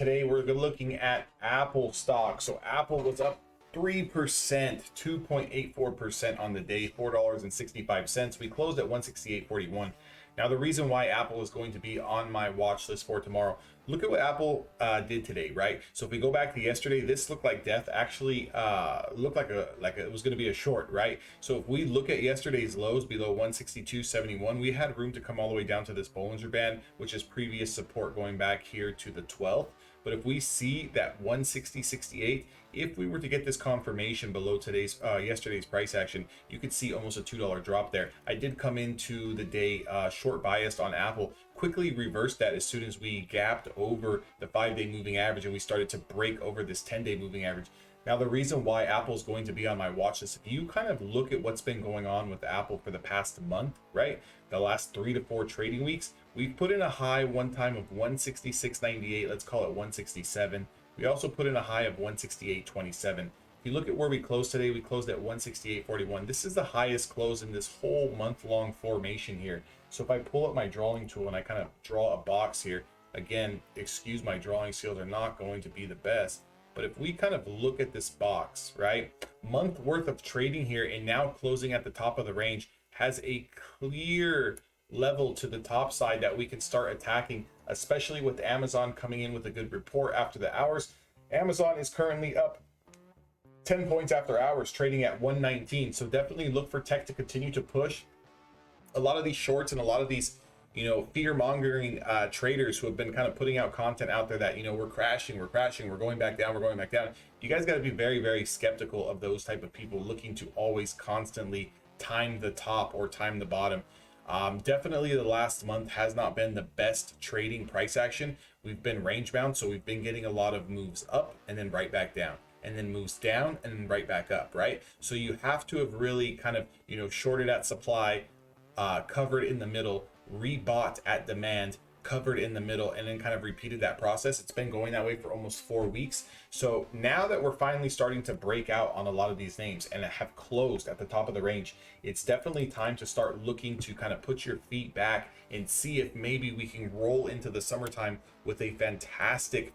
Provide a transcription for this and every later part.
Today we're looking at Apple stock. So Apple was up 3%, 2.84% on the day, $4.65. We closed at 168.41. Now the reason why Apple is going to be on my watch list for tomorrow, look at what Apple did today, right? So if we go back to yesterday, this looked like death. Actually looked like it was going to be a short, right? So if we look at yesterday's lows below 162.71, we had room to come all the way down to this Bollinger Band, which is previous support going back here to the 12th. But if we see that 160.68, if we were to get this confirmation below yesterday's price action, you could see almost a $2 drop there. I did come into the day short biased on Apple, quickly reversed that as soon as we gapped over the 5-day moving average and we started to break over this 10-day moving average. Now, the reason why Apple is going to be on my watch list, if you kind of look at what's been going on with Apple for the past month, right? The last 3 to 4 trading weeks, we've put in a high one time of 166.98. Let's call it 167. We also put in a high of 168.27. If you look at where we closed today, we closed at 168.41. This is the highest close in this whole month-long formation here. So if I pull up my drawing tool and I kind of draw a box here, again, excuse my drawing skills are not going to be the best. But if we kind of look at this box, right, month worth of trading here and now closing at the top of the range has a clear level to the top side that we can start attacking, especially with Amazon coming in with a good report after the hours. Amazon is currently up 10 points after hours, trading at 119. So definitely look for tech to continue to push. A lot of these shorts and a lot of these fear-mongering traders who have been kind of putting out content out there that, we're crashing, we're going back down, we're going back down. You guys got to be very, very skeptical of those type of people looking to always constantly time the top or time the bottom. Definitely the last month has not been the best trading price action. We've been range bound, so we've been getting a lot of moves up and then right back down, and then moves down and then right back up, right? So you have to have really kind of, shorted at supply, covered in the middle, rebought at demand, covered in the middle, and then kind of repeated that process. It's been going that way for almost 4 weeks. So now that we're finally starting to break out on a lot of these names and have closed at the top of the range, it's definitely time to start looking to kind of put your feet back and see if maybe we can roll into the summertime with a fantastic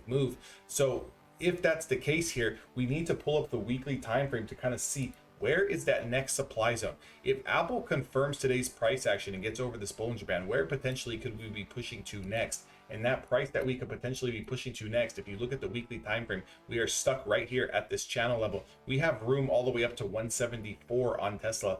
move. So if that's the case here, we need to pull up the weekly time frame to kind of see where is that next supply zone. If Apple confirms today's price action and gets over this Bollinger Band, where potentially could we be pushing to next? And that price that we could potentially be pushing to next, if you look at the weekly time frame, we are stuck right here at this channel level. We have room all the way up to 174 on Tesla,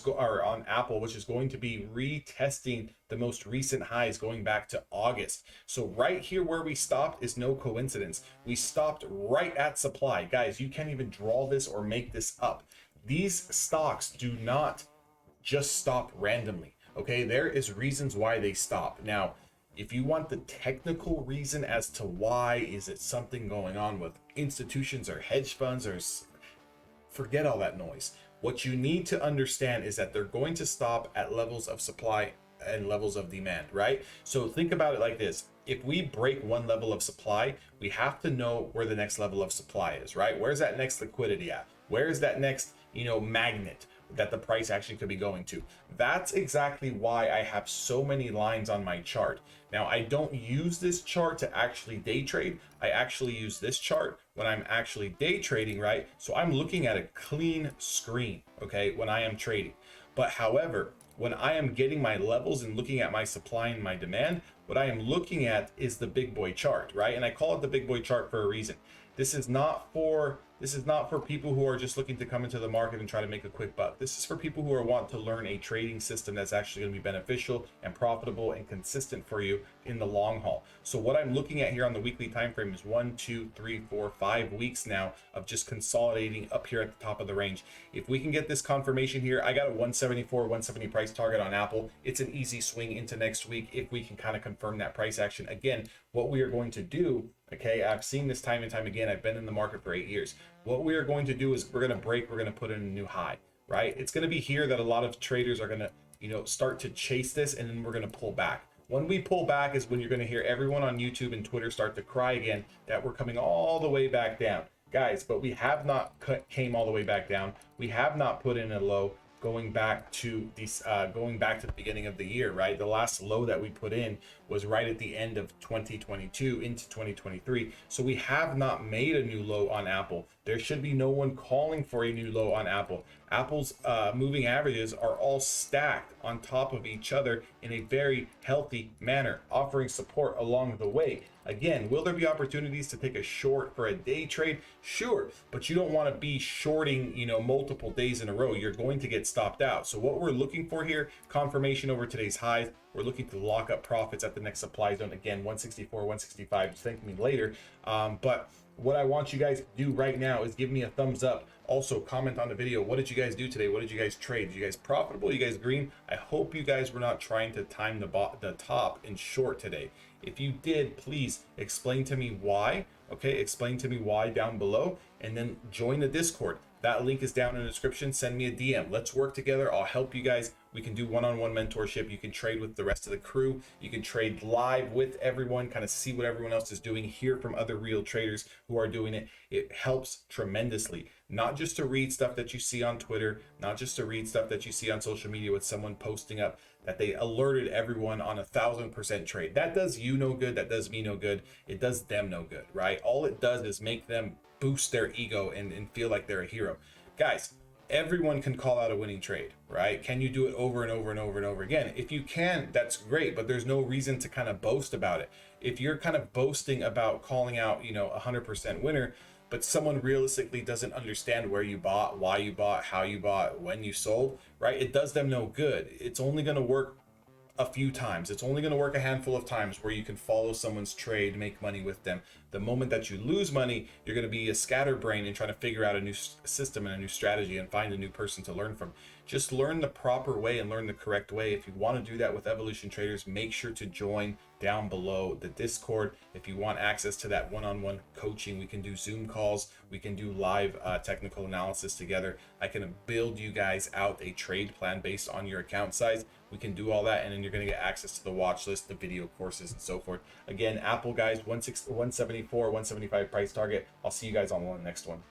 or on Apple, which is going to be retesting the most recent highs going back to August. So right here where we stopped is no coincidence. We stopped right at supply. Guys, you can't even draw this or make this up. These stocks do not just stop randomly, okay? There is reasons why they stop. Now, if you want the technical reason as to why, is it something going on with institutions or hedge funds, or forget all that noise. What you need to understand is that they're going to stop at levels of supply and levels of demand, right? So think about it like this. If we break one level of supply, we have to know where the next level of supply is, right? Where's that next liquidity at? Where is that next, magnet that the price actually could be going to? That's exactly why I have so many lines on my chart. Now, I don't use this chart to actually day trade. I actually use this chart when I'm actually day trading, right? So I'm looking at a clean screen, okay, when I am trading. But however, when I am getting my levels and looking at my supply and my demand, what I am looking at is the big boy chart, right? And I call it the big boy chart for a reason. This is not for people who are just looking to come into the market and try to make a quick buck. This is for people who want to learn a trading system that's actually going to be beneficial and profitable and consistent for you in the long haul. So what I'm looking at here on the weekly time frame is 1, 2, 3, 4, 5 weeks now of just consolidating up here at the top of the range. If we can get this confirmation here, I got a 174, 170 price target on Apple. It's an easy swing into next week if we can kind of confirm that price action. Again, what we are going to do, okay, I've seen this time and time again. I've been in the market for 8 years. What we are going to do is we're going to put in a new high, right? It's going to be here that a lot of traders are going to, start to chase this, and then we're going to pull back. When we pull back is when you're going to hear everyone on YouTube and Twitter start to cry again that we're coming all the way back down. Guys, but we have not came all the way back down. We have not put in a low. going back to the beginning of the year, right? The last low that we put in was right at the end of 2022 into 2023. So we have not made a new low on Apple. There should be no one calling for a new low on Apple. Apple's moving averages are all stacked on top of each other in a very healthy manner, offering support along the way. Again, will there be opportunities to take a short for a day trade? Sure, but you don't want to be shorting, multiple days in a row. You're going to get stopped out. So what we're looking for here, confirmation over today's highs. We're looking to lock up profits at the next supply zone. Again, 164, 165. Thank me later. But what I want you guys to do right now is give me a thumbs up. Also, comment on the video. What did you guys do today? What did you guys trade? Did you guys profitable? You guys green? I hope you guys were not trying to time the top in short today. If you did, please explain to me why. Okay, explain to me why down below, and then join the Discord. That link is down in the description. Send me a DM. Let's work together. I'll help you guys. We can do one-on-one mentorship. You can trade with the rest of the crew. You can trade live with everyone, kind of see what everyone else is doing, hear from other real traders who are doing it. It helps tremendously. Not just to read stuff that you see on Twitter, not just to read stuff that you see on social media with someone posting up that they alerted everyone on 1,000% trade. That does you no good. That does me no good. It does them no good, right? All it does is make them boost their ego and feel like they're a hero. Guys, everyone can call out a winning trade, right? Can you do it over and over and over and over again? If you can, that's great, but there's no reason to kind of boast about it. If you're kind of boasting about calling out, 100% winner, but someone realistically doesn't understand where you bought, why you bought, how you bought, when you sold, right? It does them no good. It's only going to work a few times. It's only going to work a handful of times where you can follow someone's trade, make money with them. The moment that you lose money, you're going to be a scatterbrain and trying to figure out a new system and a new strategy and find a new person to learn from. Just learn the proper way and learn the correct way. If you want to do that with Evolution Traders, make sure to join down below the Discord. If you want access to that one-on-one coaching, we can do Zoom calls. We can do live technical analysis together. I can build you guys out a trade plan based on your account size. We can do all that, and then you're going to get access to the watch list, the video courses, and so forth. Again, Apple guys, 174, 175 price target. I'll see you guys on the next one.